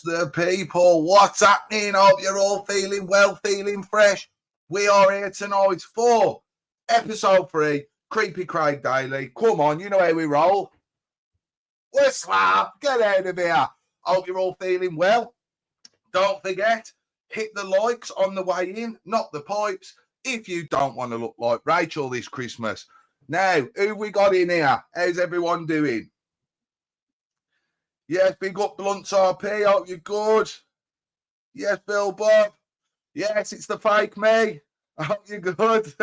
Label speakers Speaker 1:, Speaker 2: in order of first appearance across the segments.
Speaker 1: Yes, the people. What's happening? Hope you're all feeling well, feeling fresh. We are here tonight for episode 3, Creepy Craig Daily. Come on, you know how we roll. We're slap. Get out of here. Hope you're all feeling well. Don't forget, hit the likes on the way in, not the pipes, if you don't want to look like Rachel this Christmas. Now, who we got in here? How's everyone doing? Yes, big up Blunts RP. Hope you're good. Yes, Bill Bob. Yes, it's the fake me. I hope you're good.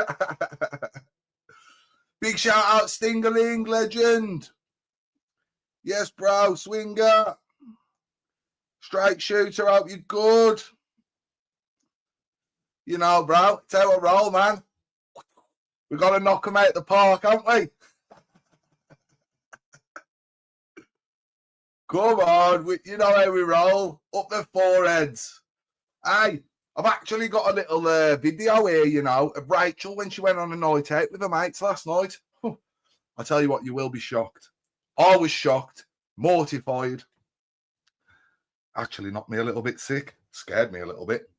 Speaker 1: Big shout out Stingerling, legend. Yes, bro. Swinger. Straight shooter. Hope you're good. You know, bro. Tell a roll, man. We've got to knock them out the park, haven't we? Come on, you know how we roll. Up the foreheads. Hey, I've actually got a little video here, you know, of Rachel when she went on a night out with her mates last night. I tell you what, you will be shocked. I was shocked, mortified. Actually knocked me a little bit sick. Scared me a little bit.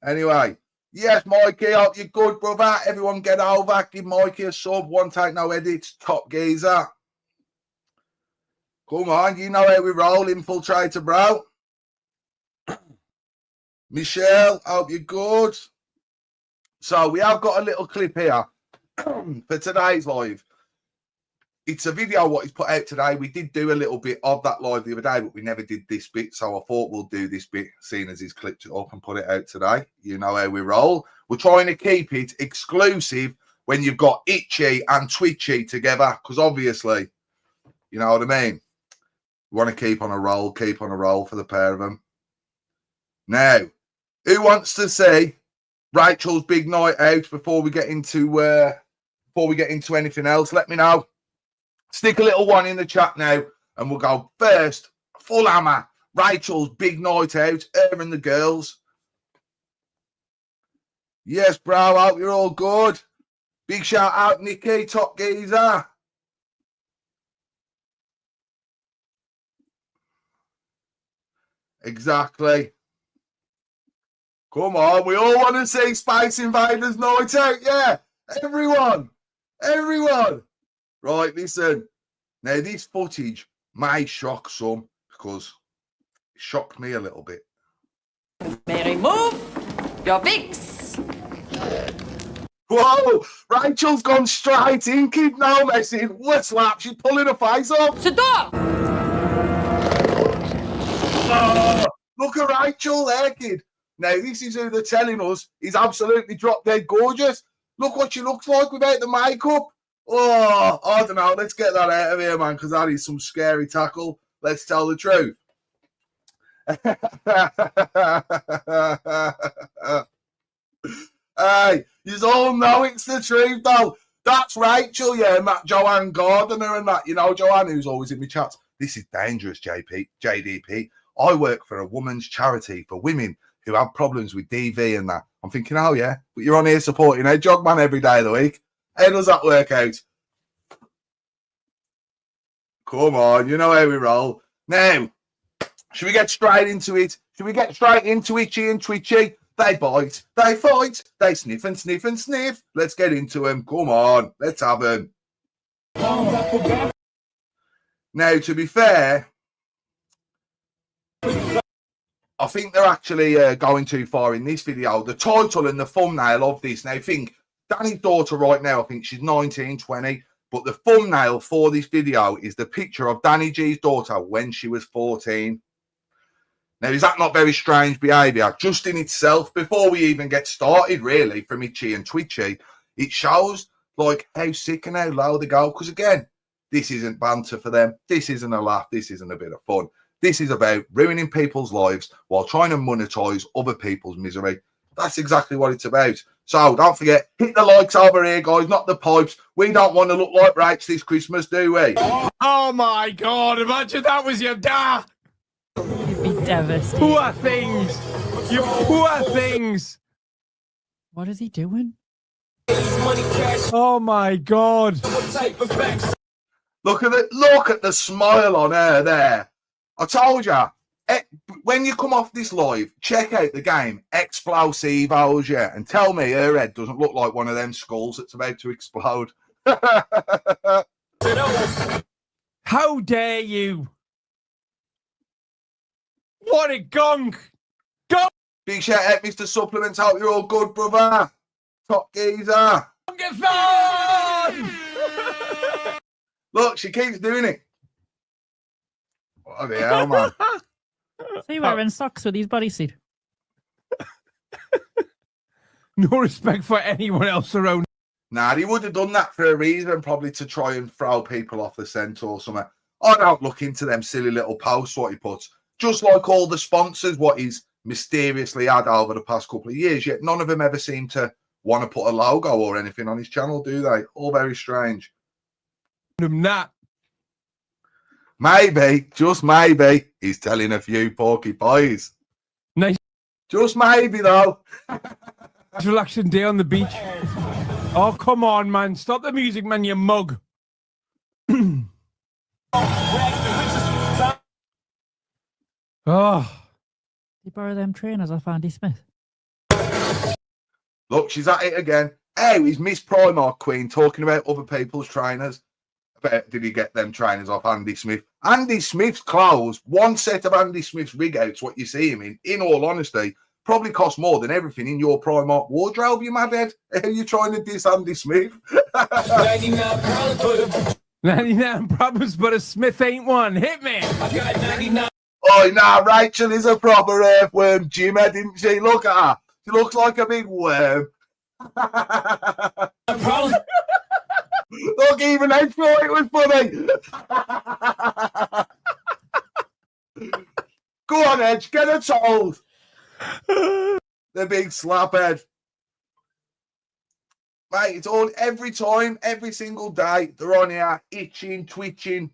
Speaker 1: Anyway, yes, Mikey, hope you're good, brother. Everyone get over. Give Mikey a sub. One take, no edits. Top geezer. Come on, you know how we roll, infiltrator, bro. Michelle, hope you're good. So we have got a little clip here for today's live. It's a video what is put out today. We did do a little bit of that live the other day, but we never did this bit. So I thought we'll do this bit, seeing as he's clipped it up and put it out today. You know how we roll. We're trying to keep it exclusive when you've got Itchy and Twitchy together, because obviously, you know what I mean? We want to keep on a roll for the pair of them. Now, who wants to see Rachel's big night out before we get into anything else? Let me know. Stick a little one in the chat now, and we'll go first. Full hammer. Rachel's big night out. Her and the girls. Yes, bro. Hope you're all good. Big shout out, Nikki, top geezer. Exactly. Come on, we all want to see Space Invaders night out, yeah. Everyone. Right, listen. Now, this footage may shock some because it shocked me a little bit.
Speaker 2: Mary, move your wigs.
Speaker 1: Whoa, Rachel's gone straight in, kid, no messing. What slap? She's pulling her face up.
Speaker 2: Sit down.
Speaker 1: Oh, look at Rachel there, kid. Now, this is who they're telling us is absolutely drop dead gorgeous. Look what she looks like without the makeup. Oh, I don't know. Let's get that out of here, man, because that is some scary tackle. Let's tell the truth. Hey, you all know it's the truth, though. That's Rachel, yeah, and that Joanne Gardner and that. You know, Joanne, who's always in my chats. This is dangerous, JDP. I work for a woman's charity for women who have problems with DV and that. I'm thinking, oh, yeah, but you're on here supporting a Jogman every day of the week. How does that work out? Come on, you know how we roll. Now, should we get straight into it? Should we get straight into Itchy and Twitchy? They bite, they fight, they sniff and sniff and sniff. Let's get into them. Come on, let's have them. Now, to be fair, I think they're actually going too far in this video. The title and the thumbnail of this. Now, think, Danny's daughter right now, I think she's 19, 20. But the thumbnail for this video is the picture of Danny G's daughter when she was 14. Now, is that not very strange behaviour? Just in itself, before we even get started, really, from Itchy and Twitchy, it shows, like, how sick and how low they go. Because, again, this isn't banter for them. This isn't a laugh. This isn't a bit of fun. This is about ruining people's lives while trying to monetize other people's misery. That's exactly what it's about. So don't forget, hit the likes over here, guys, not the pipes. We don't want to look like Rach this Christmas, do we?
Speaker 3: Oh, my God. Imagine that was your dad.
Speaker 2: You'd be devastated.
Speaker 3: Poor things. You poor things.
Speaker 2: What is he doing?
Speaker 3: Oh, my God.
Speaker 1: Look at the smile on her there. I told you, when you come off this live, check out the game Explosivos, yeah, and tell me her head doesn't look like one of them skulls that's about to explode.
Speaker 3: How dare you? What a gunk! Go!
Speaker 1: Big shout out, Mr. Supplements. Hope you're all good, brother. Top geezer.
Speaker 3: Get fun!
Speaker 1: Look, she keeps doing it. What the hell, man?
Speaker 2: So you're wearing socks with his bodysuit.
Speaker 3: No respect for anyone else around.
Speaker 1: Nah, he would have done that for a reason, probably to try and throw people off the scent or something. I don't look into them silly little posts, what he puts. Just like all the sponsors, what he's mysteriously had over the past couple of years, yet none of them ever seem to want to put a logo or anything on his channel, do they? All very strange.
Speaker 3: I'm not.
Speaker 1: Maybe, just maybe, he's telling a few porky pies.
Speaker 3: Nice.
Speaker 1: Just maybe, though.
Speaker 3: Relaxing day on the beach. Oh, come on, man. Stop the music, man, you mug. Oh.
Speaker 2: You borrow them trainers off Andy Smith.
Speaker 1: Look, she's at it again. Hey, he's Miss Primark Queen talking about other people's trainers. Did he get them trainers off Andy Smith? Andy Smith's clothes, one set of Andy Smith's rig outs, what you see him in all honesty, probably cost more than everything in your Primark wardrobe, you madhead. Are you trying to diss Andy Smith?
Speaker 3: 99 problems, but a Smith ain't one. Hit me. I got 99.
Speaker 1: Oh, nah, Rachel is a proper earthworm, Jimmy, didn't she? Look at her. She looks like a big worm. Look, even I thought it was funny. Go on, Edge, get it told. The big slaphead. Mate, it's all every time, every single day, they're on here itching, twitching,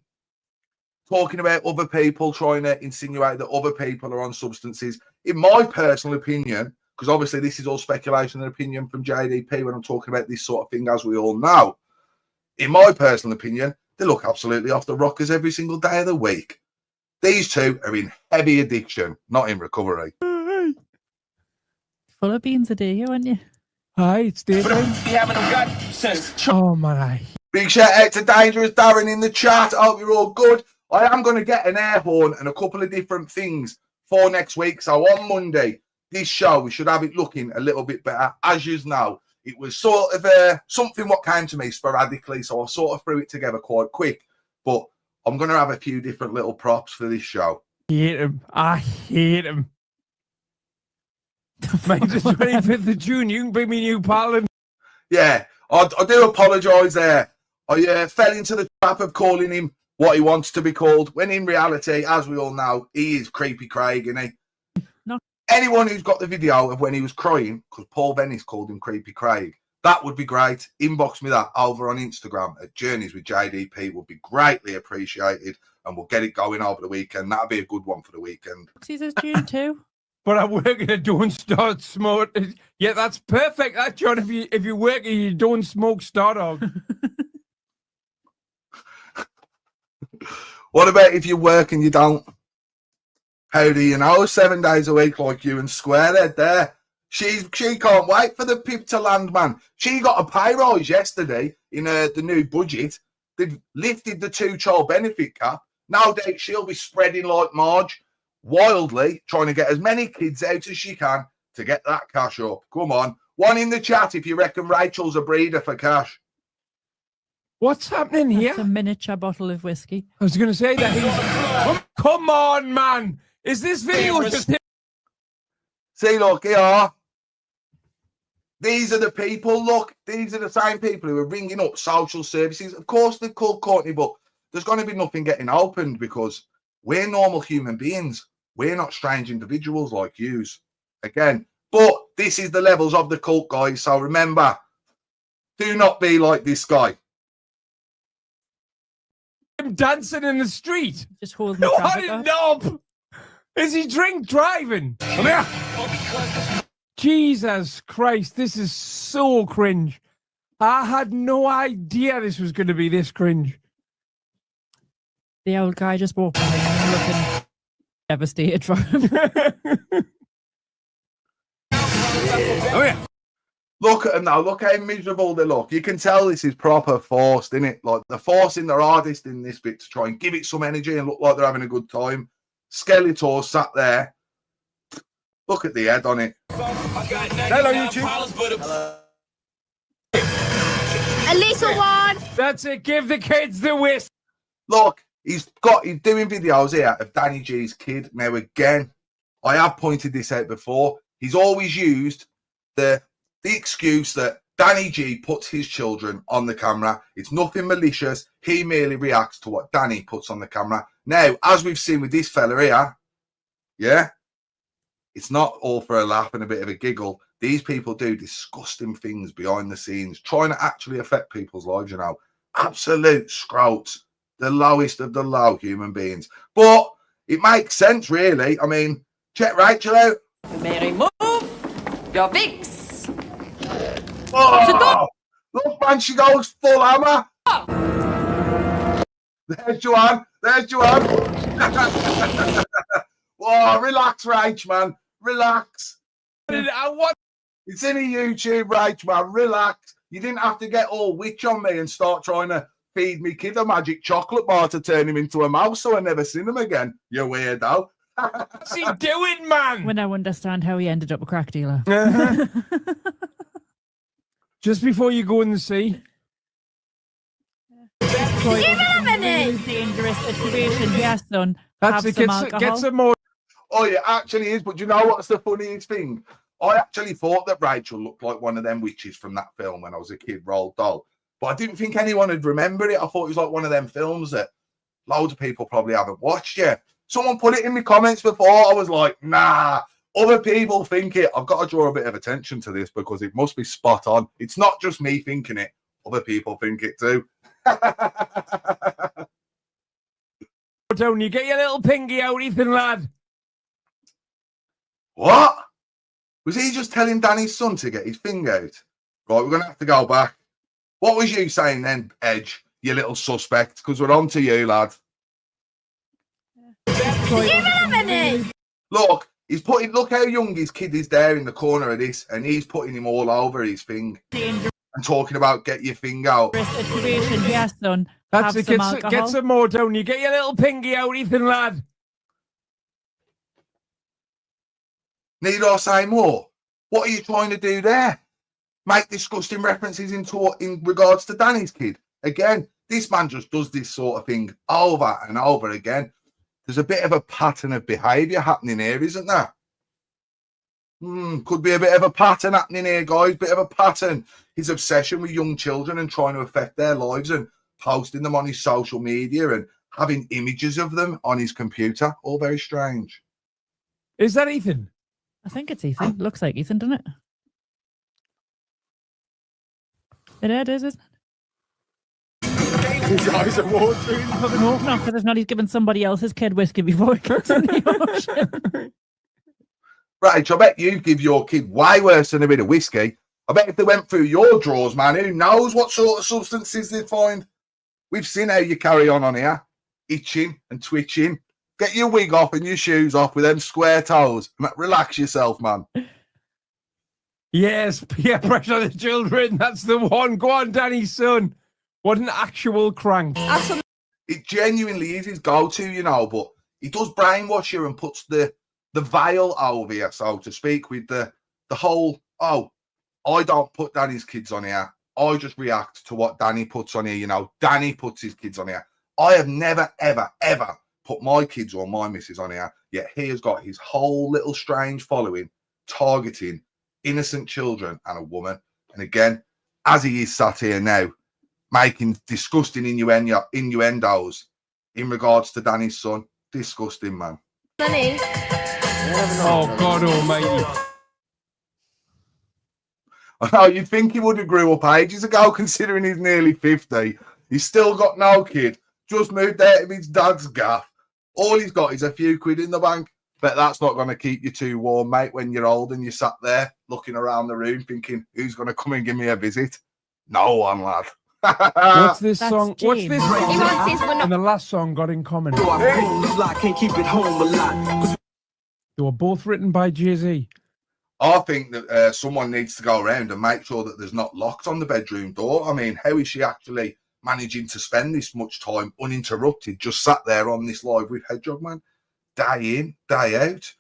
Speaker 1: talking about other people, trying to insinuate that other people are on substances. In my personal opinion, because obviously this is all speculation and opinion from JDP when I'm talking about this sort of thing, as we all know. In my personal opinion, they look absolutely off the rockers every single day of the week. These two are in heavy addiction, not in recovery.
Speaker 2: Full of beans a day, aren't you?
Speaker 3: Hi, it's daytime. Oh, my.
Speaker 1: Big shout out to Dangerous Darren in the chat. I hope you're all good. I am going to get an air horn and a couple of different things for next week. So on Monday, this show, we should have it looking a little bit better. As you know, it was sort of something what came to me sporadically, so I sort of threw it together quite quick. But I'm going to have a few different little props for this show.
Speaker 3: I hate him. Mine's the 25th of June. You can bring me new pal.
Speaker 1: Yeah, I do apologise there. I fell into the trap of calling him what he wants to be called, when in reality, as we all know, he is Creepy Craig, isn't he?
Speaker 2: No.
Speaker 1: Anyone who's got the video of when he was crying, because Paul Venice called him Creepy Craig, that would be great. Inbox me that over on Instagram at Journeys with JDP would be greatly appreciated, and we'll get it going over the weekend. That'll be a good one for the weekend.
Speaker 2: This is June too.
Speaker 3: But I'm working at Don't Start Smoke. Yeah, that's perfect, that, John. If you work and you don't smoke Star Dog.
Speaker 1: What about if you work and you don't? How do you know? 7 days a week like you and Squarehead there. She can't wait for the pip to land, man. She got a pay rise yesterday in the new budget. They've lifted the 2-child benefit cap. No doubt she'll be spreading like Marge, wildly trying to get as many kids out as she can to get that cash up. Come on. One in the chat if you reckon Rachel's a breeder for cash.
Speaker 3: What's happening here?
Speaker 2: It's a miniature bottle of whiskey.
Speaker 3: I was going to say that he's... Come on, man. Is this video just...
Speaker 1: See, look, here. These are the people, look. These are the same people who are ringing up social services. Of course, they've called Courtney, but there's going to be nothing getting opened because we're normal human beings. We're not strange individuals like yous. Again, but this is the levels of the cult, guys. So remember, do not be like this guy.
Speaker 3: Him dancing in the street.
Speaker 2: Just hold the
Speaker 3: What
Speaker 2: traffic
Speaker 3: a
Speaker 2: up.
Speaker 3: knob! Is he drink driving? Come here. Jesus Christ, this is so cringe. I had no idea this was going to be this cringe.
Speaker 2: The old guy just walked in looking devastated for him.
Speaker 3: Oh yeah.
Speaker 1: Look at them now. Look how miserable they look. You can tell this is proper forced, innit? Like they're forcing their hardest in this bit to try and give it some energy and look like they're having a good time. Skeletor sat there. Look at the head on it.
Speaker 3: Hello, YouTube.
Speaker 4: A little one.
Speaker 3: That's it. Give the kids the whisk.
Speaker 1: Look, he's doing videos here of Danny G's kid. Now again, I have pointed this out before. He's always used the excuse that Danny G puts his children on the camera. It's nothing malicious. He merely reacts to what Danny puts on the camera. Now, as we've seen with this fella here, yeah, it's not all for a laugh and a bit of a giggle. These people do disgusting things behind the scenes, trying to actually affect people's lives, you know. Absolute scroats. The lowest of the low human beings. But it makes sense, really. I mean, check Rachel out.
Speaker 5: Mary, move your Vicks.
Speaker 1: Oh, look, man, she goes full hammer. There's Joanne. There's Joanne. Oh, relax, Rach, man. Relax. It's in a YouTube, Rach, man. Relax. You didn't have to get all witch on me and start trying to feed me kid a magic chocolate bar to turn him into a mouse so I never seen him again. You weirdo.
Speaker 3: What's he doing, man?
Speaker 2: We now understand how he ended up a crack dealer.
Speaker 3: Just before you go in the sea.
Speaker 2: Dangerous situation. Yes, son.
Speaker 3: That's
Speaker 2: Have
Speaker 3: it.
Speaker 2: some alcohol.
Speaker 3: Get some more.
Speaker 1: Oh, yeah, actually is. But you know what's the funniest thing? I actually thought that Rachel looked like one of them witches from that film when I was a kid, Roald Dahl. But I didn't think anyone would remember it. I thought it was like one of them films that loads of people probably haven't watched yet. Someone put it in the comments before. I was like, nah, other people think it. I've got to draw a bit of attention to this because it must be spot on. It's not just me thinking it. Other people think it too.
Speaker 3: Don't you get your little pinky out, Ethan, lad?
Speaker 1: What? Was he just telling Danny's son to get his thing out? Right, we're going to have to go back. What was you saying then, Edge, you little suspect? Because we're on to you, lad. Look, he's putting, look how young his kid is there in the corner of this, and he's putting him all over his thing and talking about get your thing out.
Speaker 2: Situation. Yes, son.
Speaker 3: That's
Speaker 2: Have
Speaker 3: it.
Speaker 2: some alcohol.
Speaker 3: Get some more, don't you? Get your little pinky out, Ethan, lad.
Speaker 1: Need I say more? What are you trying to do there? Make disgusting references in regards to Danny's kid. Again, this man just does this sort of thing over and over again. There's a bit of a pattern of behaviour happening here, isn't there? Could be a bit of a pattern happening here, guys. Bit of a pattern. His obsession with young children and trying to affect their lives and posting them on his social media and having images of them on his computer. All very strange.
Speaker 3: Is that Ethan?
Speaker 2: I think it's Ethan. Looks like Ethan, doesn't it? It is, isn't it?
Speaker 3: His eyes are watering.
Speaker 2: I fucking hope not, because if not, he's giving somebody else's kid whiskey before he goes in the ocean.
Speaker 1: Right, I bet you give your kid way worse than a bit of whiskey. I bet if they went through your drawers, man, who knows what sort of substances they'd find. We've seen how you carry on here, itching and twitching. Get your wig off and your shoes off with them square toes. Relax yourself, man.
Speaker 3: Yes, peer pressure the children. That's the one. Go on, Danny's son. What an actual crank.
Speaker 1: It genuinely is his go-to, you know, but he does brainwash you and puts the veil over you, so to speak, with the whole, oh, I don't put Danny's kids on here. I just react to what Danny puts on here, you know. Danny puts his kids on here. I have never, ever, ever put my kids or my missus on here, yet he has got his whole little strange following targeting innocent children and a woman. And again, as he is sat here now, making disgusting innuendos in regards to Danny's son. Disgusting, man.
Speaker 3: Oh, God almighty.
Speaker 1: I know, you'd think he would have grew up ages ago, considering he's nearly 50. He's still got no kid. Just moved out of his dad's gaff. All he's got is a few quid in the bank. But that's not going to keep you too warm, mate, when you're old and you sat there looking around the room thinking, who's going to come and give me a visit? No one, lad.
Speaker 3: What's this
Speaker 2: That's
Speaker 3: song? What's
Speaker 2: James.
Speaker 3: this
Speaker 4: He
Speaker 3: song?
Speaker 4: wants his one.
Speaker 3: And the last song got in common. They were both written by Jay-Z.
Speaker 1: I think that someone needs to go around and make sure that there's not locks on the bedroom door. I mean, how is she actually managing to spend this much time uninterrupted, just sat there on this live with Hedgehog Man, day in, day out?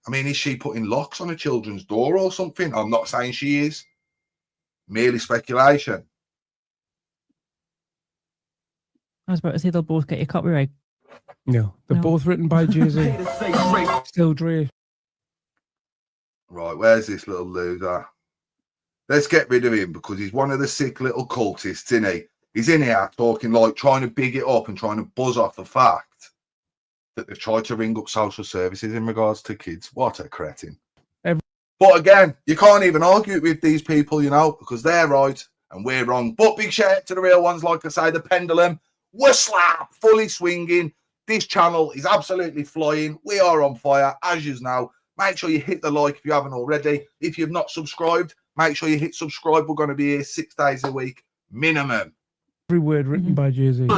Speaker 1: I mean, is she putting locks on a children's door or something? I'm not saying she is. Merely speculation.
Speaker 2: I was about to say they'll both get your copyright.
Speaker 3: No, they're
Speaker 2: No.
Speaker 3: both written by Jay-Z. Still Dre.
Speaker 1: Right, where's this little loser? Let's get rid of him because he's one of the sick little cultists, isn't he? He's in here talking like trying to big it up and trying to buzz off the fact that they've tried to ring up social services in regards to kids. What a cretin. But again, you can't even argue with these people, you know, because they're right and we're wrong. But big shout out to the real ones, like I say, the pendulum. We're slap, fully swinging. This channel is absolutely flying. We are on fire, as you know. Make sure you hit the like if you haven't already. If you've not subscribed, make sure you hit subscribe. We're going to be here 6 days a week, minimum.
Speaker 3: Every word written by Jay-Z.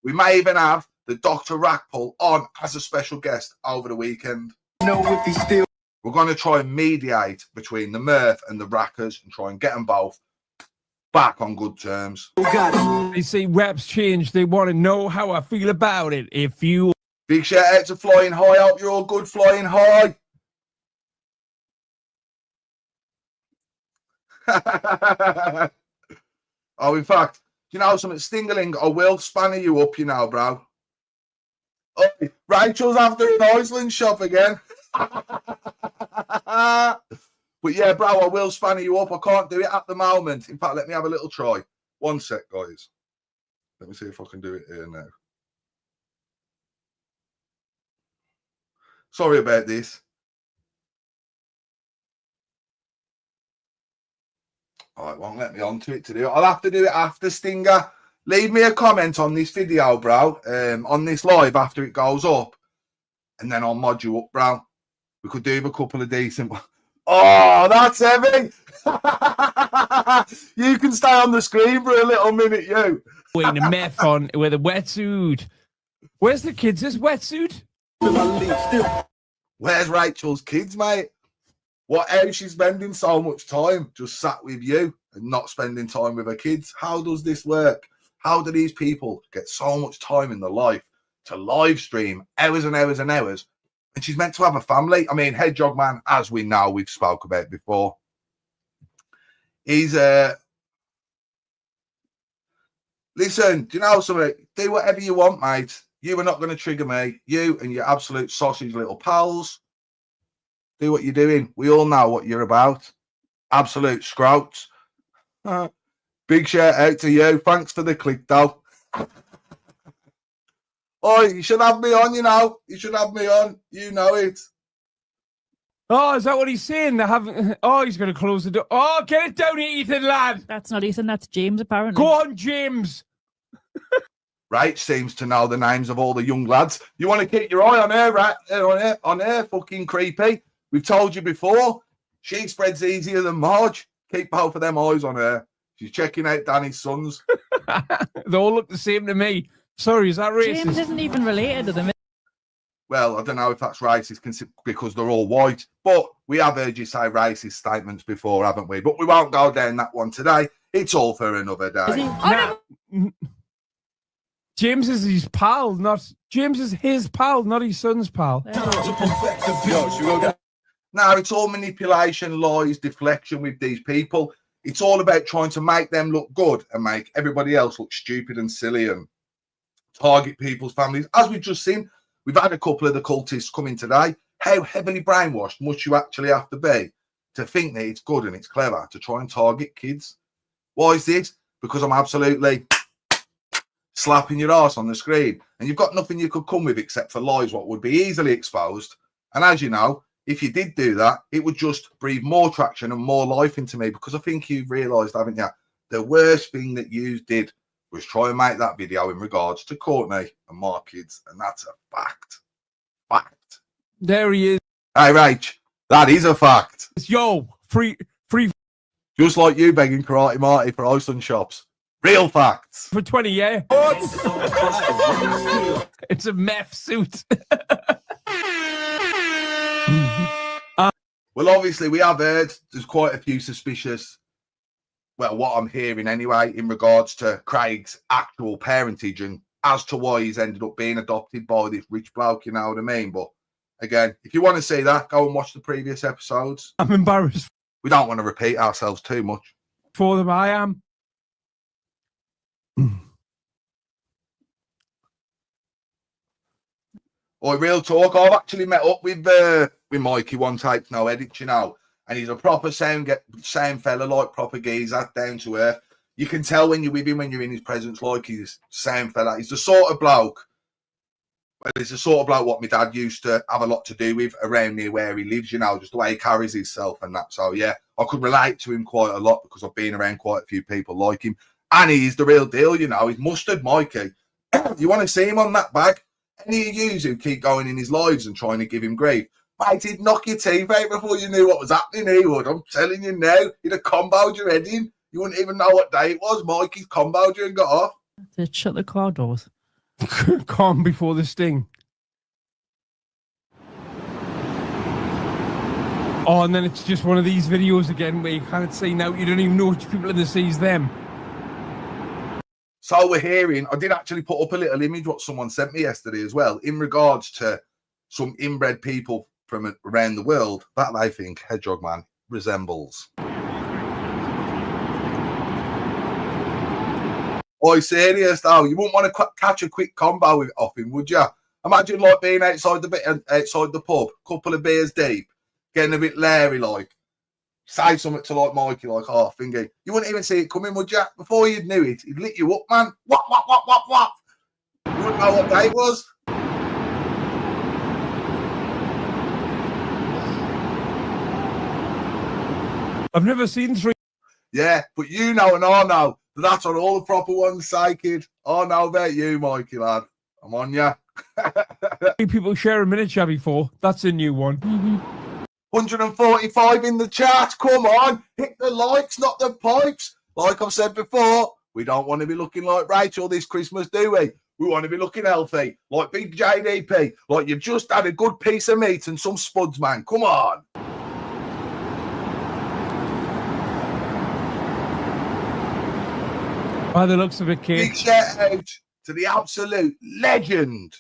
Speaker 1: We may even have the Dr. Rackpull on as a special guest over the weekend. We're going to try and mediate between the Murf and the Rackers and try and get them both back on good terms.
Speaker 3: They say raps change. They want to know how I feel about it. If you...
Speaker 1: Big shout out to Flying High. Hope you're all good, Flying High. Oh, in fact, you know something, Stingerling, I will spanner you up, you know, bro. Oh, Rachel's after an Iceland shop again. But yeah, bro, I will spanner you up. I can't do it at the moment. In fact, let me have a little try. 1 sec, guys. Let me see if I can do it here now. Sorry about this. Oh, it won't let me onto it to do it. I'll have to do it after, Stinger. Leave me a comment on this video, bro, on this live after it goes up. And then I'll mod you up, bro. We could do a couple of decent ones. Oh, that's heavy. You can stay on the screen for a little minute, you.
Speaker 3: Waiting a meth on with a wetsuit. Where's the kids' wetsuit?
Speaker 1: Where's Rachel's kids, mate? What else she's spending so much time just sat with you and not spending time with her kids? How does this work? How do these people get so much time in their life to live stream hours and hours and hours? And she's meant to have a family. I mean, Hedgehog Man, as we know, we've spoke about before. He's listen, do you know something? Do whatever you want, mate. You are not going to trigger me. You and your absolute sausage little pals. Do what you're doing. We all know what you're about. Absolute scrouts. Big shout out to you. Thanks for the click, though. Oh, you should have me on, you know. You should have me on. You know it.
Speaker 3: Oh, is that what he's saying? They haven't... Oh, he's going to close the door. Oh, get it down here, Ethan, lad.
Speaker 2: That's not Ethan, that's James, apparently.
Speaker 3: Go on, James.
Speaker 1: Right, seems to know the names of all the young lads. You want to keep your eye on her, right? On her, fucking creepy. We've told you before. She spreads easier than Marge. Keep both of them eyes on her. She's checking out Danny's sons.
Speaker 3: They all look the same to me. Sorry, is that racist?
Speaker 2: James isn't even related to them.
Speaker 1: Well, I don't know if that's racist because they're all white, but we have heard you say racist statements before, haven't we? But we won't go down that one today. It's all for another
Speaker 2: Is he?
Speaker 1: day.
Speaker 3: James is his pal, not... James is his pal, not his son's pal.
Speaker 1: No, it's all manipulation, lies, deflection with these people. It's all about trying to make them look good and make everybody else look stupid and silly and target people's families. As we've just seen, we've had a couple of the cultists come in today. How heavily brainwashed must you actually have to be to think that it's good and it's clever to try and target kids? Why is this? Because I'm absolutely slapping your ass on the screen and you've got nothing you could come with except for lies what would be easily exposed. And as you know, if you did do that, it would just breathe more traction and more life into me, because I think you've realised, haven't you, the worst thing that you did was try and make that video in regards to Courtney and my kids, and that's a fact. Fact.
Speaker 3: There he is.
Speaker 1: Hey, Rach, that is a fact.
Speaker 3: Yo, free.
Speaker 1: Just like you begging Karate Marty for Iceland shops. Real facts.
Speaker 3: For 20, yeah. It's a meth suit.
Speaker 1: Well, obviously, we have heard there's quite a few suspicious, well, what I'm hearing anyway, in regards to Craig's actual parentage and as to why he's ended up being adopted by this rich bloke, you know what I mean? But again, if you want to see that, go and watch the previous episodes.
Speaker 3: I'm embarrassed
Speaker 1: We don't want to repeat ourselves too much.
Speaker 3: for them. I am.
Speaker 1: Or real talk, I've actually met up with Mikey One Take No Edit, you know, and he's a proper sound fella, like proper geezer, down to earth. You can tell when you're with him, when you're in his presence, like he's sound fella. He's the sort of bloke, well, he's the sort of bloke what my dad used to have a lot to do with around near where he lives, you know, just the way he carries himself and that. So, yeah, I could relate to him quite a lot because I've been around quite a few people like him. And he's the real deal, you know. He's mustard Mikey. You want to see him on that bag? Any of you who keep going in his lives and trying to give him grief, mate, he'd knock your teeth out before you knew what was happening, he would. I'm telling you now, he'd have comboed your head in. You wouldn't even know what day it was. Mikey's comboed you and got off.
Speaker 2: To shut the car doors.
Speaker 3: Calm before the sting. Oh, and then it's just one of these videos again where you can't see now, you don't even know which people in the sea's them.
Speaker 1: So we're hearing, I did actually put up a little image what someone sent me yesterday as well, in regards to some inbred people from around the world that they think Hedgehog Man resembles. Oh, serious though, you wouldn't want to catch a quick combo off him, would you? Imagine like being outside the pub, couple of beers deep, getting a bit leery like. Say something to like Mikey, like, oh, thingy. You wouldn't even see it coming, would you? Before you knew it, he'd lit you up, man. What? You wouldn't know what day it was.
Speaker 3: I've never seen 3.
Speaker 1: Yeah, but you know and I know that that's what all the proper ones say, kid. I know about you, Mikey, lad. I'm on ya.
Speaker 3: People share a miniature before. That's a new one.
Speaker 1: 145 in the chat. Come on. Hit the likes, not the pipes. Like I've said before, we don't want to be looking like Rachel this Christmas, do we? We want to be looking healthy, like Big JDP, like you've just had a good piece of meat and some spuds, man. Come on.
Speaker 3: By the looks of it, kid.
Speaker 1: Big shout out to the absolute legend,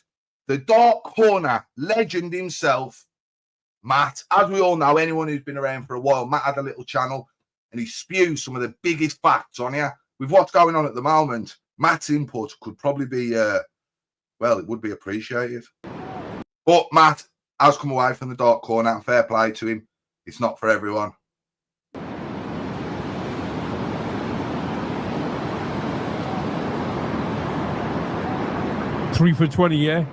Speaker 1: the Dark Corner legend himself, Matt. As we all know, anyone who's been around for a while, Matt had a little channel and he spews some of the biggest facts on here. With what's going on at the moment, Matt's input could probably be, well, it would be appreciated. But Matt has come away from the Dark Corner, and fair play to him. It's not for everyone.
Speaker 3: $3 for $20, yeah.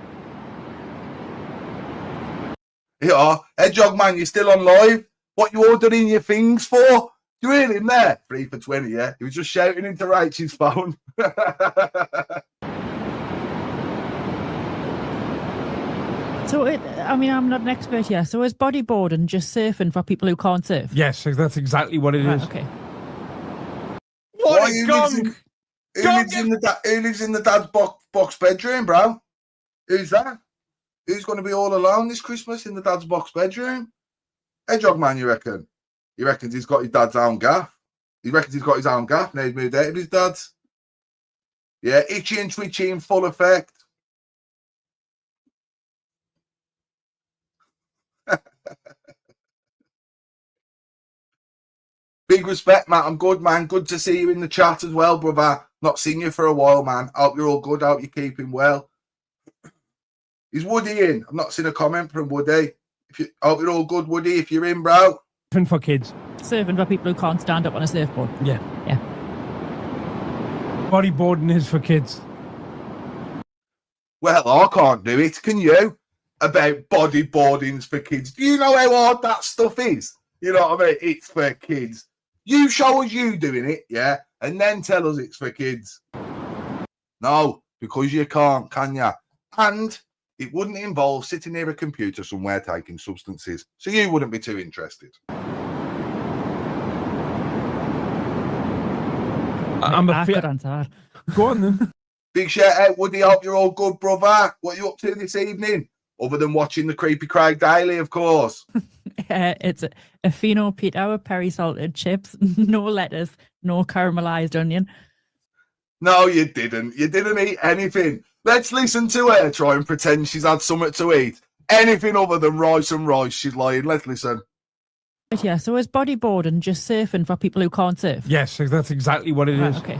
Speaker 1: Yeah, Hedgehog Man, you're still on live. What you ordering your things for? You hear him there? 3 for 20, yeah? He was just shouting into Rachel's phone.
Speaker 2: So, I mean, I'm not an expert here. So is bodyboarding just surfing for people who can't surf?
Speaker 3: Yes, that's exactly what it is.
Speaker 2: Okay.
Speaker 3: What a gong!
Speaker 1: Who lives in the dad's box bedroom, bro? Who's that? Who's going to be all alone this Christmas in the dad's box bedroom? Hedgehog Man, you reckon? He reckons he's got his dad's own gaff. He reckons he's got his own gaff now he's moved out of his dad's. Yeah, itchy and twitchy in full effect. Big respect, Matt. I'm good, man. Good to see you in the chat as well, brother. Not seen you for a while, man. Hope you're all good. Hope you're keeping well. Is Woody in? I've not seen a comment from Woody. Hope you're all good, Woody. If you're in, bro.
Speaker 3: For kids.
Speaker 2: Surfing for people who can't stand up on a surfboard.
Speaker 3: Yeah.
Speaker 2: Yeah.
Speaker 3: Bodyboarding is for kids.
Speaker 1: Well, I can't do it. Can you? About bodyboardings for kids. Do you know how hard that stuff is? You know what I mean? It's for kids. You show us you doing it, yeah? And then tell us it's for kids. No, because you can't, can you? And it wouldn't involve sitting near a computer somewhere taking substances. So you wouldn't be too interested.
Speaker 3: I'm
Speaker 2: I
Speaker 3: a
Speaker 2: could answer that.
Speaker 3: Go on then.
Speaker 1: Big shout out, Woody. Hope you're all good, brother. What are you up to this evening? Other than watching the Creepy Craig Daily, of course.
Speaker 2: It's a Fino Pete Hour, peri salted chips, no lettuce, no caramelized onion.
Speaker 1: No, you didn't. You didn't eat anything. Let's listen to her try and pretend she's had something to eat. Anything other than rice and rice, she's lying. Let's listen.
Speaker 2: Yeah, so is bodyboarding just surfing for people who can't surf?
Speaker 3: Yes, that's exactly what it is.
Speaker 2: Right, okay.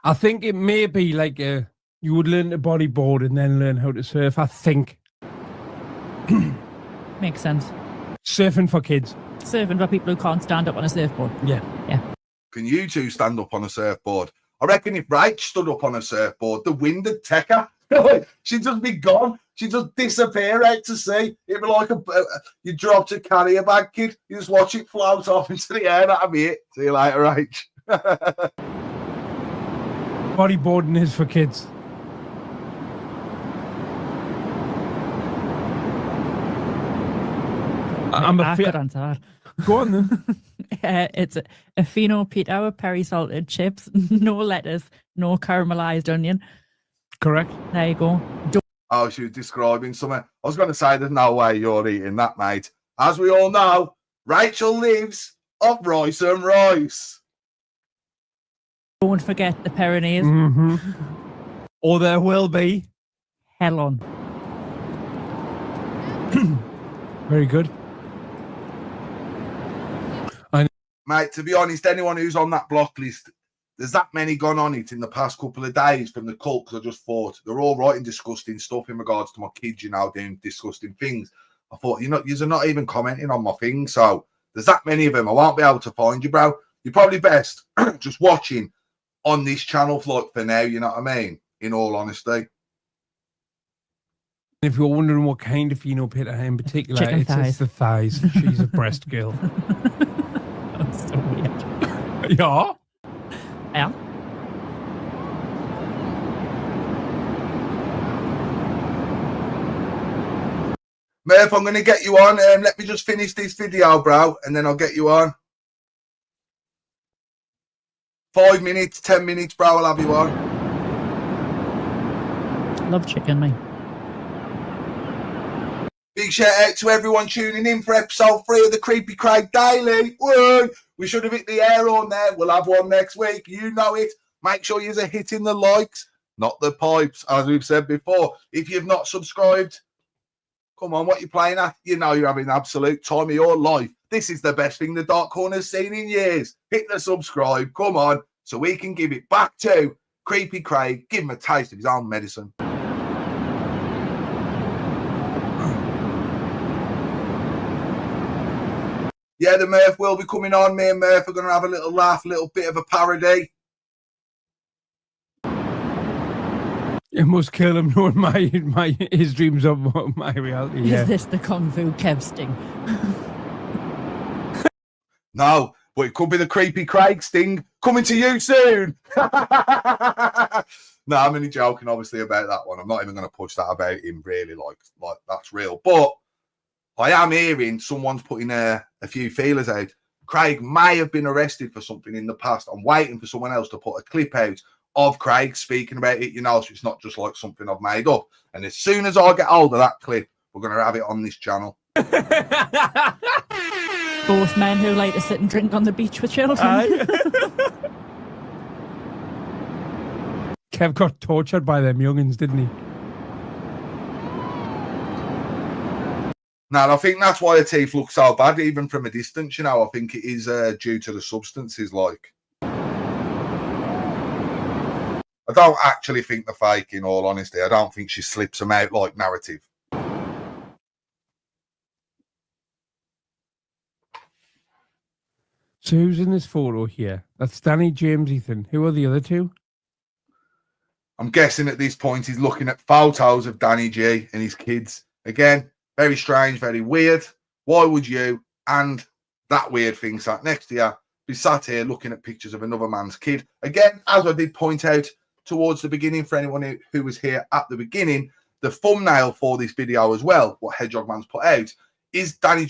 Speaker 3: I think it may be like you would learn to bodyboard and then learn how to surf. I think.
Speaker 2: Makes sense.
Speaker 3: Surfing for kids.
Speaker 2: Surfing for people who can't stand up on a surfboard.
Speaker 3: Yeah.
Speaker 2: Yeah.
Speaker 1: Can you two stand up on a surfboard? I reckon if Rach stood up on a surfboard, the wind would take her. She'd just be gone. She'd just disappear out to sea. It'd be like you dropped a carrier bag, kid. You just watch it float off into the air. That'd be it. See you later, Rach.
Speaker 3: Bodyboarding is for kids.
Speaker 2: I could answer that.
Speaker 3: Go on then.
Speaker 2: It's a Fino Pete Hour, peri salted chips, no lettuce, no caramelized onion.
Speaker 3: Correct.
Speaker 2: There you go.
Speaker 1: Oh, she was describing something. I was going to say there's no way you're eating that, mate. As we all know, Rachel lives off rice and rice.
Speaker 2: Don't forget the Pyrenees.
Speaker 3: Mm-hmm. Or there will be.
Speaker 2: Hell on.
Speaker 3: Very good.
Speaker 1: Mate, to be honest, anyone who's on that block list, there's that many gone on it in the past couple of days from the cult, because I just thought they're all writing disgusting stuff in regards to my kids, you know, doing disgusting things. I thought, you're not even commenting on my thing, so there's that many of them. I won't be able to find you, bro. You're probably best just watching on this channel for now, you know what I mean? In all honesty.
Speaker 3: If you're wondering what kind of Fino Pit in particular,
Speaker 2: Chicken
Speaker 3: it's
Speaker 2: thighs.
Speaker 3: the thighs. She's a breast girl.
Speaker 2: That's so weird.
Speaker 3: Yeah.
Speaker 2: Yeah.
Speaker 1: Murf, I'm going to get you on. Let me just finish this video, bro, and then I'll get you on. 5 minutes, 10 minutes, bro, I'll have you on.
Speaker 2: Love chicken, mate.
Speaker 1: Big shout out to everyone tuning in for episode 3 of the Creepy Craig Daily. Woo! We should have hit the air on there. We'll have one next week. You know it. Make sure you're hitting the likes, not the pipes, as we've said before. If you've not subscribed, come on, what you playing at? You know you're having the absolute time of your life. This is the best thing the Dark Corner's seen in years. Hit the subscribe, come on, so we can give it back to Creepy Craig, give him a taste of his own medicine. Yeah, the Murf will be coming on. Me and Murf are going to have a little laugh, a little bit of a parody.
Speaker 3: It must kill him knowing his dreams of my reality. Yeah.
Speaker 2: Is this the Kung Fu Kev sting?
Speaker 1: No, but it could be the Creepy Craig sting coming to you soon. No, I'm only joking, obviously, about that one. I'm not even going to push that about him, really, like that's real. But I am hearing someone's putting a few feelers out. Craig may have been arrested for something in the past. I'm waiting for someone else to put a clip out of Craig speaking about it, you know, so it's not just like something I've made up. And as soon as I get hold of that clip, we're going to have it on this channel.
Speaker 2: Both men who like to sit and drink on the beach with children.
Speaker 3: Kev got tortured by them youngins, didn't he?
Speaker 1: Now, I think that's why the teeth look so bad, even from a distance, you know. I think it is due to the substances, like. I don't actually think they're fake, in all honesty. I don't think she slips them out like narrative.
Speaker 3: So who's in this photo here? That's Danny, James, Ethan. Who are the other two?
Speaker 1: I'm guessing at this point he's looking at photos of Danny G and his kids. Again, very strange, very weird. Why would you and that weird thing sat next to you be sat here looking at pictures of another man's kid? Again, as I did point out towards the beginning, for anyone who was here at the beginning, the thumbnail for this video as well, what Hedgehog Man's put out, is Danny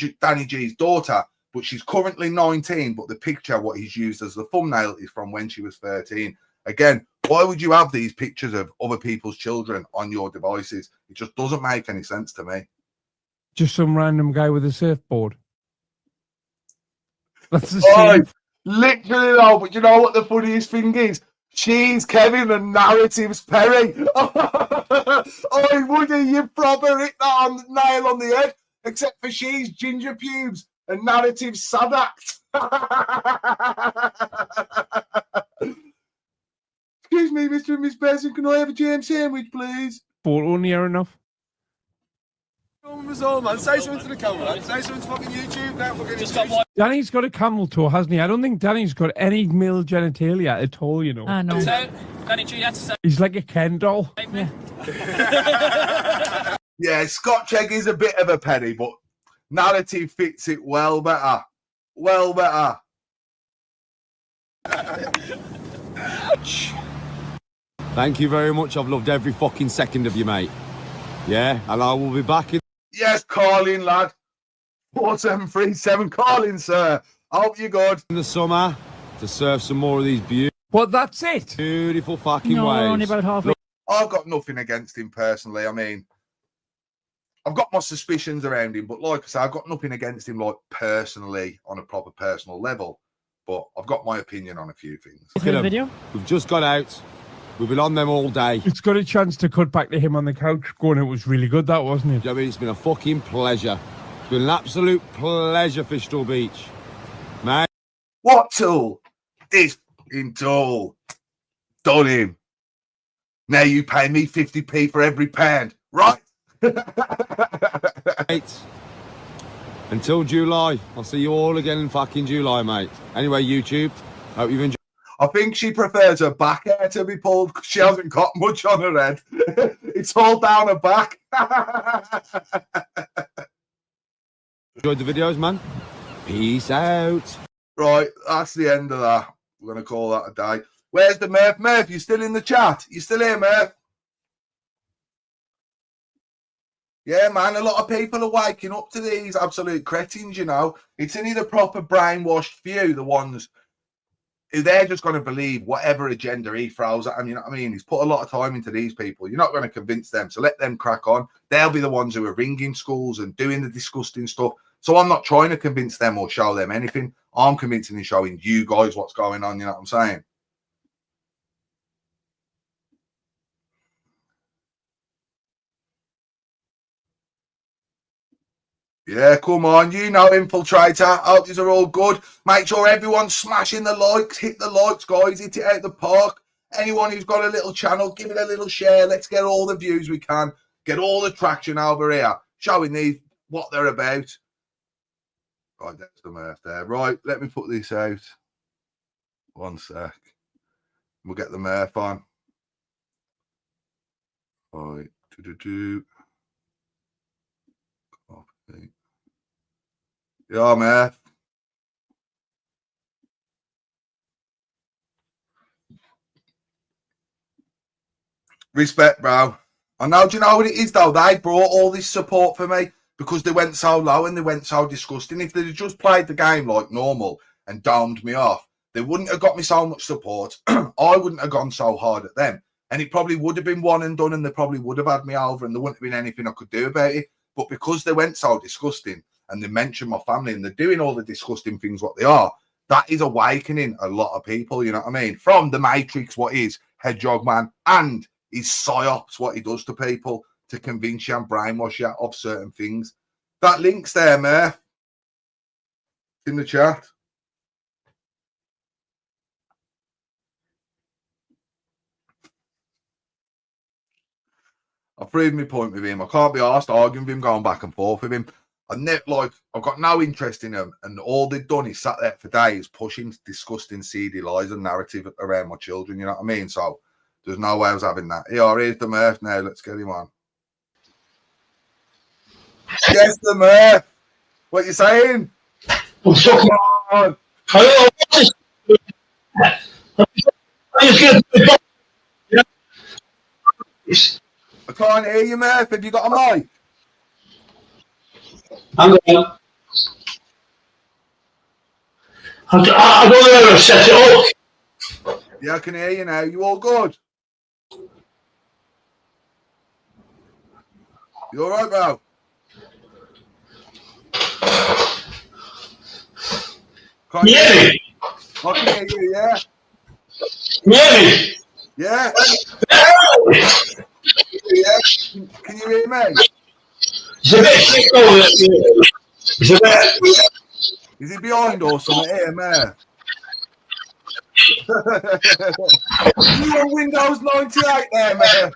Speaker 1: G's daughter. but she's currently 19, but the picture, what he's used as the thumbnail, is from when she was 13. Again, why would you have these pictures of other people's children on your devices? It just doesn't make any sense to me.
Speaker 3: Just some random guy with a surfboard. That's the
Speaker 1: Oh,
Speaker 3: same.
Speaker 1: literally though, but you know what the funniest thing is? She's Kevin and narrative's Perry. Oh, Woody, you proper hit that on nail on the head. Except for she's ginger pubes and narrative's Sadak. Excuse me, Mr. and Miss Benson, can I have a jam sandwich, please?
Speaker 3: Photo near enough.
Speaker 6: Man. Say something to the camera. Say something to fucking YouTube. Now fucking
Speaker 3: Danny's got a camel toe, hasn't he? I don't think Danny's got any male genitalia at all, you know.
Speaker 2: I know.
Speaker 7: So, Danny G, you had to say,
Speaker 3: He's like a Ken doll.
Speaker 2: Yeah.
Speaker 1: Yeah, Scotch egg is a bit of a penny, but narrative fits it well better. Well better.
Speaker 6: Thank you very much. I've loved every fucking second of you, mate. Yeah, and I will be back in
Speaker 1: Yes, calling, lad. 4737, calling, sir. Hope you're good.
Speaker 6: the summer to surf some more of these
Speaker 3: But that's it.
Speaker 6: beautiful fucking
Speaker 2: No, we're
Speaker 6: waves.
Speaker 2: only about halfway.
Speaker 1: I've got nothing against him personally. I mean, I've got my suspicions around him, but like I say, I've got nothing against him, like personally, on a proper personal level. But I've got my opinion on a few things.
Speaker 6: Look at
Speaker 2: The
Speaker 6: 'em.
Speaker 2: video.
Speaker 6: We've just got out. We've been on them all day.
Speaker 3: It's got a chance to cut back to him on the couch going, it was really good, that, wasn't it?
Speaker 6: I mean, it's been a fucking pleasure. It's been an absolute pleasure, Fistral Beach. Mate.
Speaker 1: What tool? This fucking tool. Done him. Now you pay me 50p for every pound, right?
Speaker 6: Until July. I'll see you all again in fucking July, mate. Anyway, YouTube, hope you've enjoyed.
Speaker 1: I think she prefers her back hair to be pulled because she hasn't got much on her head. It's all down her back.
Speaker 6: Enjoyed the videos, man. Peace out.
Speaker 1: Right, that's the end of that. We're going to call that a day. Where's the Murf? Murf, you still in the chat? You still here, Murf? Yeah, man, a lot of people are waking up to these absolute cretins, you know. It's only the proper brainwashed few, the ones who they're just going to believe whatever agenda he throws at them, you know what I mean? He's put a lot of time into these people. You're not going to convince them, so let them crack on. They'll be the ones who are ringing schools and doing the disgusting stuff. So I'm not trying to convince them or show them anything. I'm convincing and showing you guys what's going on, you know what I'm saying? Yeah, come on. You know, Infiltrator. Hope these are all good. Make sure everyone's smashing the likes. Hit the likes, guys. Hit it out the park. Anyone who's got a little channel, give it a little share. Let's get all the views we can. Get all the traction over here. Showing these what they're about. Right, that's the Murf there. Right, let me put this out. One sec. We'll get the Murf on. Right. Copy. Yeah, Murf. Respect, bro. I know, do you know what it is, though? They brought all this support for me because they went so low and they went so disgusting. If they'd just played the game like normal and domed me off, they wouldn't have got me so much support. I wouldn't have gone so hard at them. And it probably would have been one and done, and they probably would have had me over, and there wouldn't have been anything I could do about it. But because they went so disgusting and they mentioned my family and they're doing all the disgusting things what they are, that is awakening a lot of people, you know what I mean? From the Matrix, what is Hedgehog Man, and his psyops, what he does to people to convince you and brainwash you of certain things. That link's there, Murf, in the chat. I've proved my point with him. I can't be asked arguing with him, going back and forth with him. I've got no interest in him, and all they've done is sat there for days pushing disgusting, seedy lies and narrative around my children. You know what I mean? So there's no way I was having that. Here's the Murf now. Let's get him on. Yes, the Murf. What you saying?
Speaker 8: I'm fucking
Speaker 1: on.
Speaker 8: Hello.
Speaker 1: I can't hear you, Murf. Have you got a mic?
Speaker 8: Hang on.
Speaker 7: I don't know how to set it up.
Speaker 1: Yeah, I can hear you now. You all good? You all right, bro?
Speaker 7: Can you hear me?
Speaker 1: I can hear you, yeah.
Speaker 7: Can you hear me?
Speaker 1: Yeah. Yeah. Can you hear me?
Speaker 7: It's a bit sick over there. It's a bit.
Speaker 1: Is he behind or something here, man? You on Windows 98 there, man?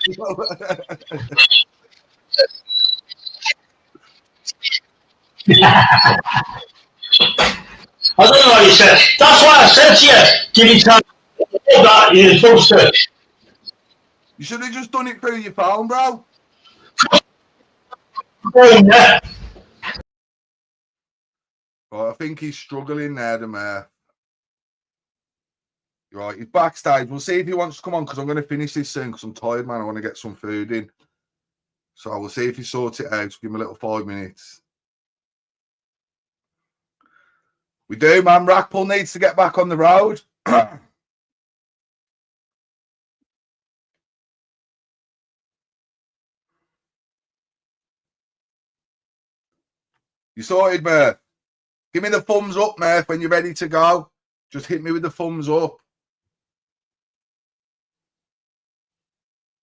Speaker 7: I don't know what you said. That's why I said to you, give me time to do that. You're supposed to.
Speaker 1: You should have just done it through your phone, bro.
Speaker 7: Yeah.
Speaker 1: Right, I think he's struggling there, the mayor. Right, he's backstage. We'll see if he wants to come on because I'm going to finish this soon because I'm tired, man. I want to get some food in. So we'll see if he sorts it out. Give him a little 5 minutes. We do, man. Rackpool needs to get back on the road. You sorted, Murf? Give me the thumbs up, Murf, when you're ready to go. Just hit me with the thumbs up.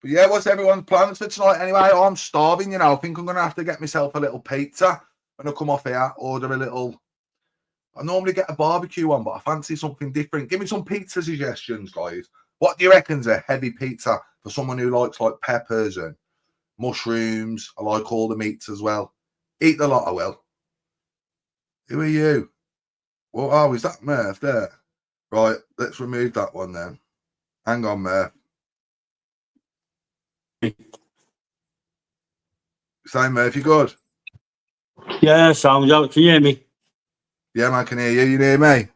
Speaker 1: But yeah, what's everyone's plans for tonight anyway? I'm starving, you know. I think I'm going to have to get myself a little pizza when I come off here. Order a little... I normally get a barbecue one, but I fancy something different. Give me some pizza suggestions, guys. What do you reckon's a heavy pizza for someone who likes like peppers and mushrooms? I like all the meats as well. Eat the lot, I will. Who are you? Well, oh, is that Murf there? Right, let's remove that one then. Hang on, Murf. Same, Murf, you good?
Speaker 7: Yeah, sound. Can you hear me?
Speaker 1: Yeah, man, I can hear you. You hear me?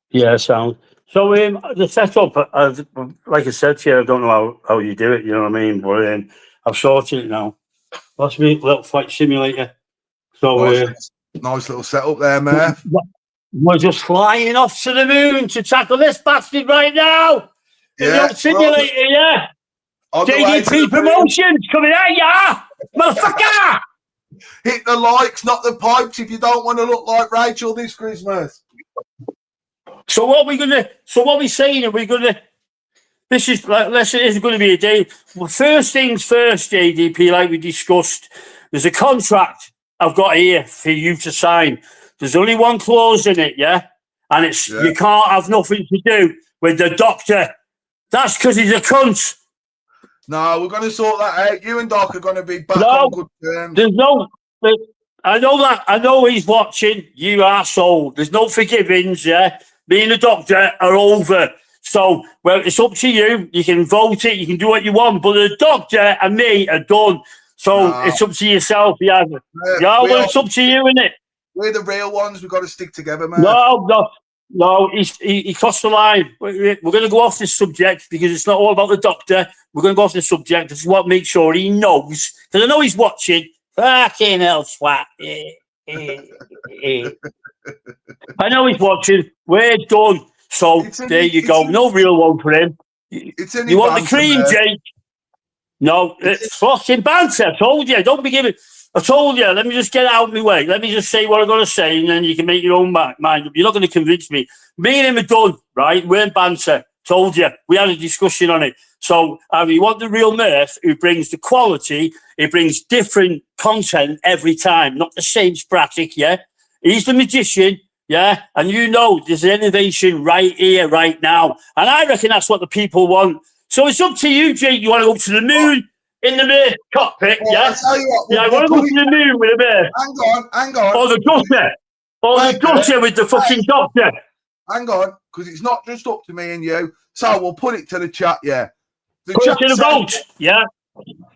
Speaker 7: Yeah, sound. So the setup, like I said to you, I don't know how you do it, you know what I mean? But I've sorted it now. That's me, little flight simulator. So
Speaker 1: Nice little setup there, Murf.
Speaker 7: we're just flying off to the moon to tackle this bastard right now. In the old simulator, yeah. JDP Promotions coming at ya, motherfucker!
Speaker 1: Hit the likes, not the pipes, if you don't want to look like Rachel this Christmas.
Speaker 7: So what we saying? Are we gonna? This is like, this is going to be a day. Well, first things first, JDP, like we discussed, there's a contract I've got here for you to sign. There's only one clause in it, yeah? And it's you can't have nothing to do with the doctor. That's because he's a cunt.
Speaker 1: No, we're going to sort that out. You and Doc are going to be back on good terms.
Speaker 7: There's no... I know that. I know he's watching. You arsehole. There's no forgivings, yeah? Me and the doctor are over. So, well, it's up to you. You can vote it. You can do what you want. But the doctor and me are done. So it's up to yourself. Yeah, well, it's up to you, isn't it?
Speaker 1: We're the real ones. We've got to stick together, man.
Speaker 7: No. He crossed the line. We're going to go off this subject because it's not all about the doctor. We're going to go off this subject. This is what makes sure he knows. Because I know he's watching. Fucking hell, swat. I know he's watching. We're done. So there you go. No real one for him. You want the cream, Jake? No, it's fucking banter. I told you. Don't be giving. I told you. Let me just get out of my way. Let me just say what I'm going to say, and then you can make your own mind up. You're not going to convince me. Me and him are done, right? We're in banter. Told you. We had a discussion on it. So you want the real Murf who brings the quality. He brings different content every time, not the same sporadic, yeah? He's the magician, yeah? And you know there's an innovation right here, right now. And I reckon that's what the people want. So it's up to you, Jake. You want to go to the moon in the Murf cockpit, yeah? I want to go to the moon with a Murf.
Speaker 1: Hang on.
Speaker 7: Or the doctor. Or the doctor with the fucking doctor.
Speaker 1: Hang on, because it's not just up to me and you. So we'll put it to the chat, yeah.
Speaker 7: Put it to the vote, yeah?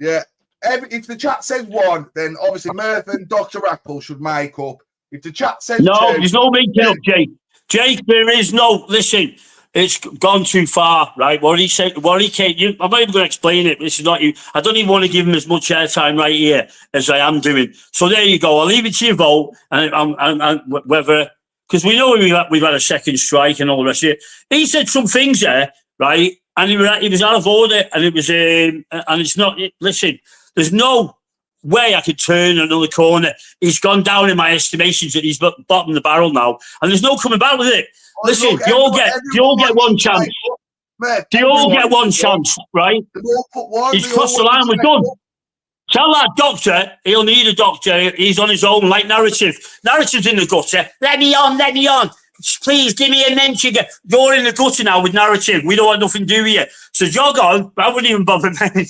Speaker 1: Yeah. If the chat says 1, then obviously Murf and Dr. Rackpool should make up. If the chat says 2...
Speaker 7: there's no making up, Jake. Jake, there is no... Listen, it's gone too far, right? What he said, I'm not even going to explain it. This is not you. I don't even want to give him as much airtime right here as I am doing. So there you go. I'll leave it to your vote and whether because we know we've had a second strike and all the rest of it. He said some things there, right? And he was out of order, and it was and it's not. Listen, there's no way I could turn another corner. He's gone down in my estimations that he's bottom of the barrel now, and there's no coming back with it. Listen, do you all get one chance? Do you all get one chance, right? He's crossed the line. We're done. Tell that doctor he'll need a doctor. He's on his own, like Narrative. Narrative's in the gutter. Let me on. Please give me a mention. You're in the gutter now with Narrative. We don't want nothing to do with you. So jog on. I wouldn't even bother me.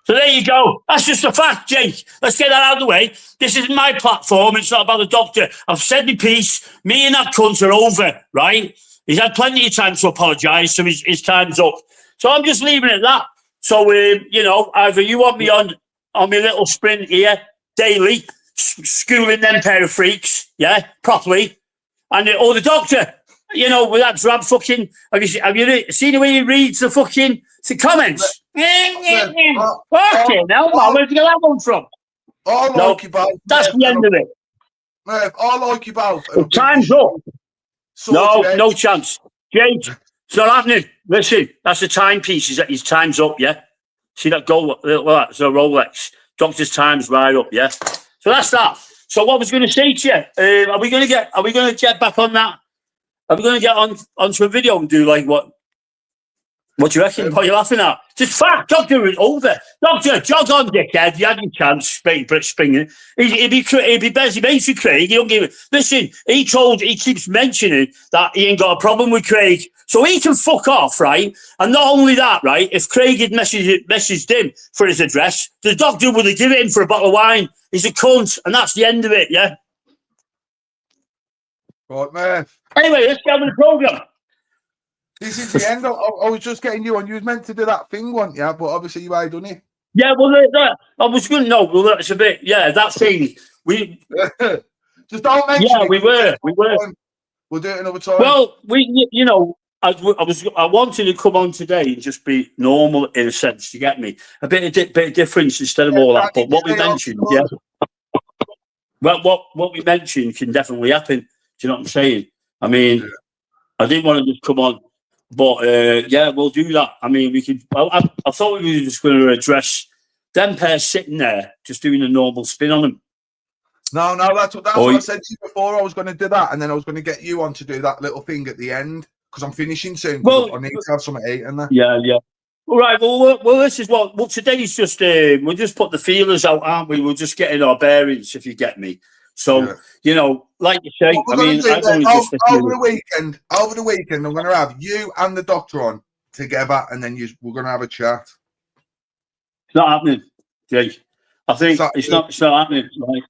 Speaker 7: So there you go. That's just a fact, Jake. Let's get that out of the way. This isn't my platform. It's not about the doctor. I've said my piece. Me and that cunt are over, right? He's had plenty of time to apologise, so his time's up. So I'm just leaving it at that. So, either you want me on my little sprint here, daily, schooling them pair of freaks, yeah, properly, or the doctor, with that drab fucking, have you seen the way he reads the comments? Okay, now, where'd you get that one from?
Speaker 1: I like you both.
Speaker 7: That's the end of it.
Speaker 1: Murf, I like you both.
Speaker 7: Well, time's up. No chance. Jake, it's not happening. Listen, that's the timepiece. His time's up, yeah? See that goal? That's a Rolex. Doctor's time's right up, yeah? So that's that. So what I was going to say to you, are we going to get back on that? Are we going to get onto a video and do like what do you reckon? What are you laughing at? Just fact. Doctor is over. Doctor, jog on, dickhead. You had your chance, springing. He'd be busy mates with Craig. He don't give it. Listen, he keeps mentioning that he ain't got a problem with Craig. So he can fuck off, right? And not only that, right? If Craig had messaged him for his address, the doctor would have given him for a bottle of wine. He's a cunt, and that's the end of it, yeah?
Speaker 1: Right, Murf.
Speaker 7: Anyway, let's get on with the programme.
Speaker 1: This is the end. I was just getting you on. You was meant to do that thing, weren't you? But obviously you ain't done it.
Speaker 7: Yeah, well, I was going to know. Well, that's a bit. Yeah, that thing. We
Speaker 1: just don't mention it.
Speaker 7: Yeah, we were.
Speaker 1: We'll do it another time.
Speaker 7: Well, I wanted to come on today and just be normal in a sense. You get me? A bit of difference instead of all that. But what we mentioned, yeah. Well, what we mentioned can definitely happen. Do you know what I'm saying? I mean, I didn't want to just come on. But, yeah, we'll do that. I mean, we could... I thought we were just going to address them pairs sitting there, just doing a normal spin on them.
Speaker 1: No, that's what I said to you before. I was going to do that, and then I was going to get you on to do that little thing at the end, because I'm finishing soon. Well, I need to have something to eat in there.
Speaker 7: Yeah. All right, well, this is what... Well, today's just... we'll just put the feelers out, aren't we? We're just getting our bearings, if you get me. So, like you say,
Speaker 1: over the weekend, I'm going to have you and the doctor on together, and then we're going to have a chat.
Speaker 7: It's not happening, Jake. I think it's not happening. Right?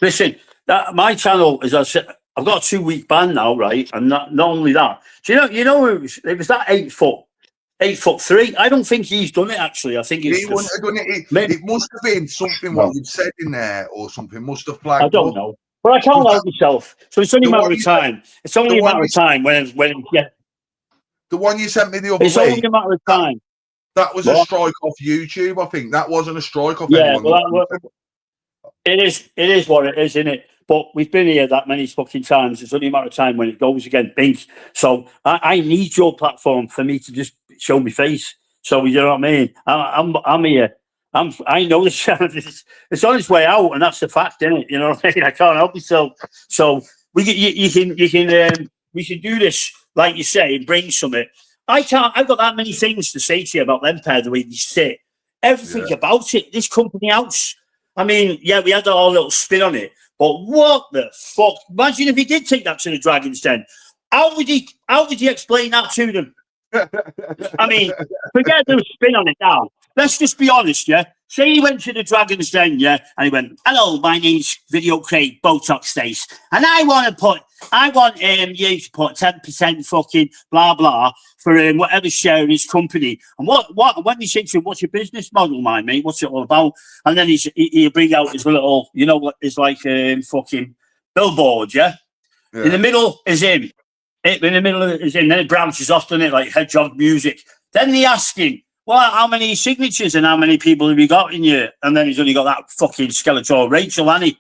Speaker 7: Listen, my channel, as I said, I've got a 2-week ban now, right? And not only that, do you know it was that 8'3". I don't think he's done it, actually. I think he
Speaker 1: wouldn't have done it. It must have been something what you've said in there, or something must have flagged.
Speaker 7: I don't know. But I can't help myself. So it's only a matter of time. It's only a matter of time when
Speaker 1: the one you sent me the other week.
Speaker 7: It's only a matter of time.
Speaker 1: That was a strike off YouTube, I think. That wasn't a strike off anyone.
Speaker 7: Well, it is what it is, isn't it? But we've been here that many fucking times. It's only a matter of time when it goes again. Bink. So I need your platform for me to just show my face. So you know what I mean? I'm here. I know the channel. It's on its way out, and that's the fact, isn't it? You know what I mean? I can't help myself. So we should do this, like you say, and bring something. I've got that many things to say to you about them pair, the way they sit. Everything about it. This company house. I mean, yeah, we had our little spin on it, but what the fuck? Imagine if he did take that to the Dragon's Den. How would he explain that to them? I mean, forget the spin on it now. Let's just be honest, yeah? Say he went to the Dragon's Den, yeah? And he went, hello, my name's Video Craig Botox Face, and I want you to put 10% fucking blah, blah for whatever share in his company. And when he said to him, what's your business model, my mate? What's it all about? And then he'll bring out his little, it's like fucking billboard, yeah? In the middle is him. In the middle is him. Then it branches off, doesn't it? Like hedgehog music. Then they ask him, well, how many signatures and how many people have you got in you? And then he's only got that fucking Skeletor Rachel, hasn't he?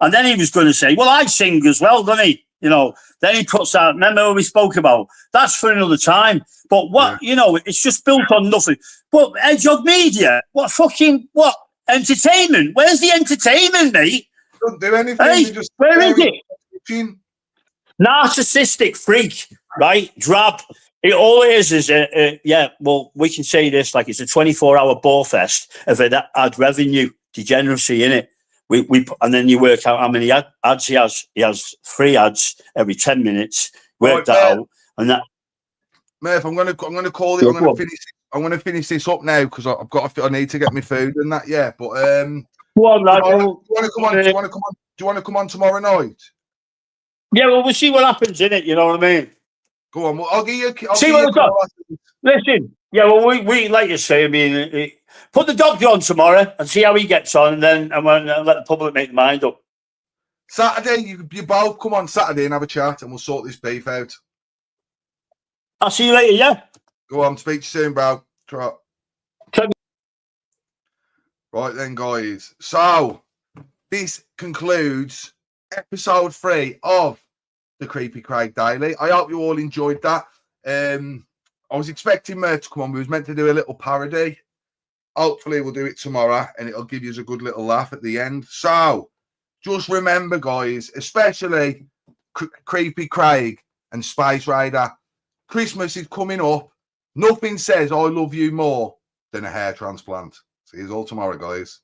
Speaker 7: And then he was going to say, well, I sing as well, doesn't he? You know, then he puts out, remember what we spoke about? That's for another time. But what, you know, it's just built on nothing. But Hedgehog Media, what entertainment? Where's the entertainment, mate?
Speaker 1: Don't do anything.
Speaker 7: Hey,
Speaker 1: Just
Speaker 7: where is it? Narcissistic freak, right? Drab. All it is yeah, well, we can say this like it's a 24-hour bore fest of ad revenue, degeneracy in it. And then you work out how many ads he has. He has 3 ads every 10 minutes. Work that out, and that.
Speaker 1: Murf, I'm gonna call it. I'm gonna finish this up now because I need to get my food and that. Yeah, but
Speaker 7: go on, lad.
Speaker 1: Do you want to come on? Do you want to come on tomorrow night?
Speaker 7: Yeah, well, we'll see what happens in it. You know what I mean?
Speaker 1: Go on. Well, I'll give you.
Speaker 7: See what I've got. Listen. Yeah, well, we like you say. I mean, put the doctor on tomorrow and see how he gets on, and then let the public make their mind up.
Speaker 1: Saturday, you both come on Saturday and have a chat, and we'll sort this beef out.
Speaker 7: I'll see you later. Yeah.
Speaker 1: Go on. Speak to you soon, bro. Trot. Right then, guys. So this concludes episode 3 of the Creepy Craig Daily. I hope you all enjoyed that. I was expecting Murf to come on. We was meant to do a little parody. Hopefully we'll do it tomorrow and it'll give you a good little laugh at the end. So just remember, guys, especially Creepy Craig and Space Raider, Christmas is coming up. Nothing says I love you more than a hair transplant. See you all tomorrow, guys.